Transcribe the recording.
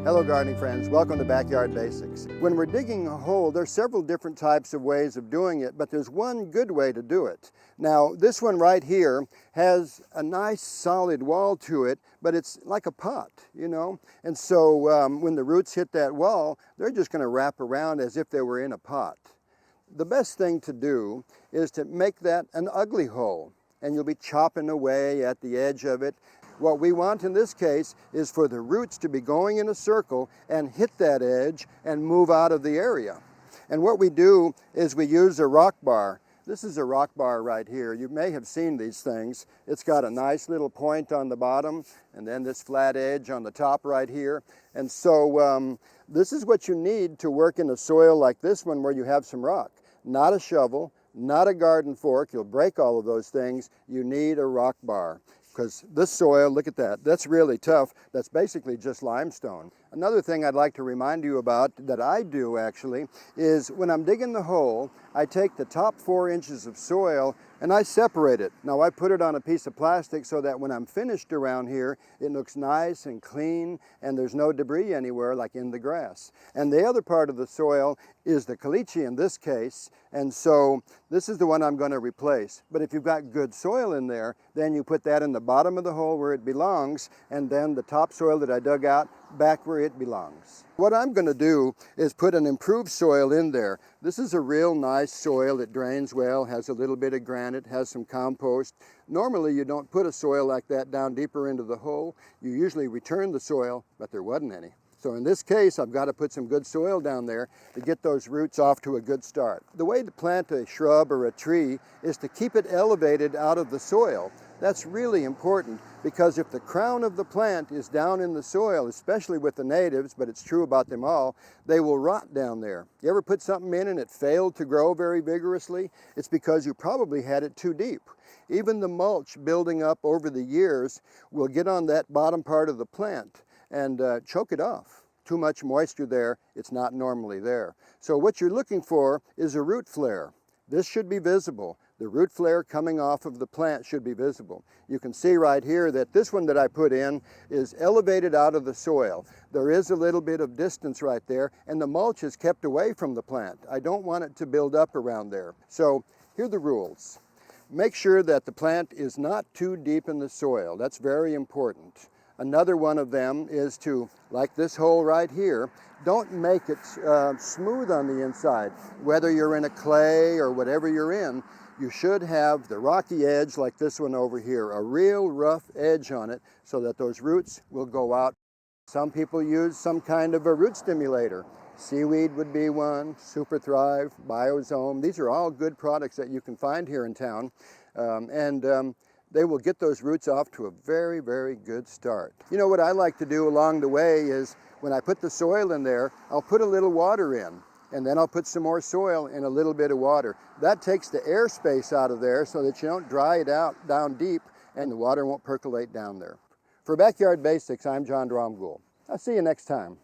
Hello gardening friends, welcome to Backyard Basics. When we're digging a hole, there's several different types of ways of doing it, but there's one good way to do it. Now this one right here has a nice solid wall to it, but it's like a pot, you know? And so when the roots hit that wall, they're just going to wrap around as if they were in a pot. The best thing to do is to make that an ugly hole, and you'll be chopping away at the edge of it. What we want in this case is for the roots to be going in a circle and hit that edge and move out of the area. And what we do is we use a rock bar. This is a rock bar right here. You may have seen these things. It's got a nice little point on the bottom and then this flat edge on the top right here. And so this is what you need to work in a soil like this one where you have some rock. Not a shovel, not a garden fork. You'll break all of those things. You need a rock bar. Because this soil, look at that, that's really tough. That's basically just limestone. Another thing I'd like to remind you about that I do actually is when I'm digging the hole, I take the top 4 inches of soil and I separate it. Now I put it on a piece of plastic so that when I'm finished around here, it looks nice and clean and there's no debris anywhere like in the grass. And the other part of the soil is the caliche in this case, and so this is the one I'm going to replace. But if you've got good soil in there, then you put that in the bottom of the hole where it belongs, and then the topsoil that I dug out back where it belongs. What I'm going to do is put an improved soil in there. This is a real nice soil. It drains well, has a little bit of granite, has some compost. Normally you don't put a soil like that down deeper into the hole. You usually return the soil, but there wasn't any. So in this case, I've got to put some good soil down there to get those roots off to a good start. The way to plant a shrub or a tree is to keep it elevated out of the soil. That's really important because if the crown of the plant is down in the soil, especially with the natives, but it's true about them all, they will rot down there. You ever put something in and it failed to grow very vigorously? It's because you probably had it too deep. Even the mulch building up over the years will get on that bottom part of the plant and choke it off. Too much moisture there, it's not normally there. So what you're looking for is a root flare. This should be visible. The root flare coming off of the plant should be visible. You can see right here that this one that I put in is elevated out of the soil. There is a little bit of distance right there, and the mulch is kept away from the plant. I don't want it to build up around there. So here are the rules. Make sure that the plant is not too deep in the soil. That's very important. Another one of them is to, like this hole right here, don't make it smooth on the inside. Whether you're in a clay or whatever you're in, you should have the rocky edge like this one over here, a real rough edge on it so that those roots will go out. Some people use some kind of a root stimulator. Seaweed would be one, Super Thrive, Biozome. These are all good products that you can find here in town. They will get those roots off to a very, very good start. You know what I like to do along the way is when I put the soil in there, I'll put a little water in, and then I'll put some more soil and a little bit of water. That takes the air space out of there so that you don't dry it out down deep and the water won't percolate down there. For Backyard Basics, I'm John Dromgoole. I'll see you next time.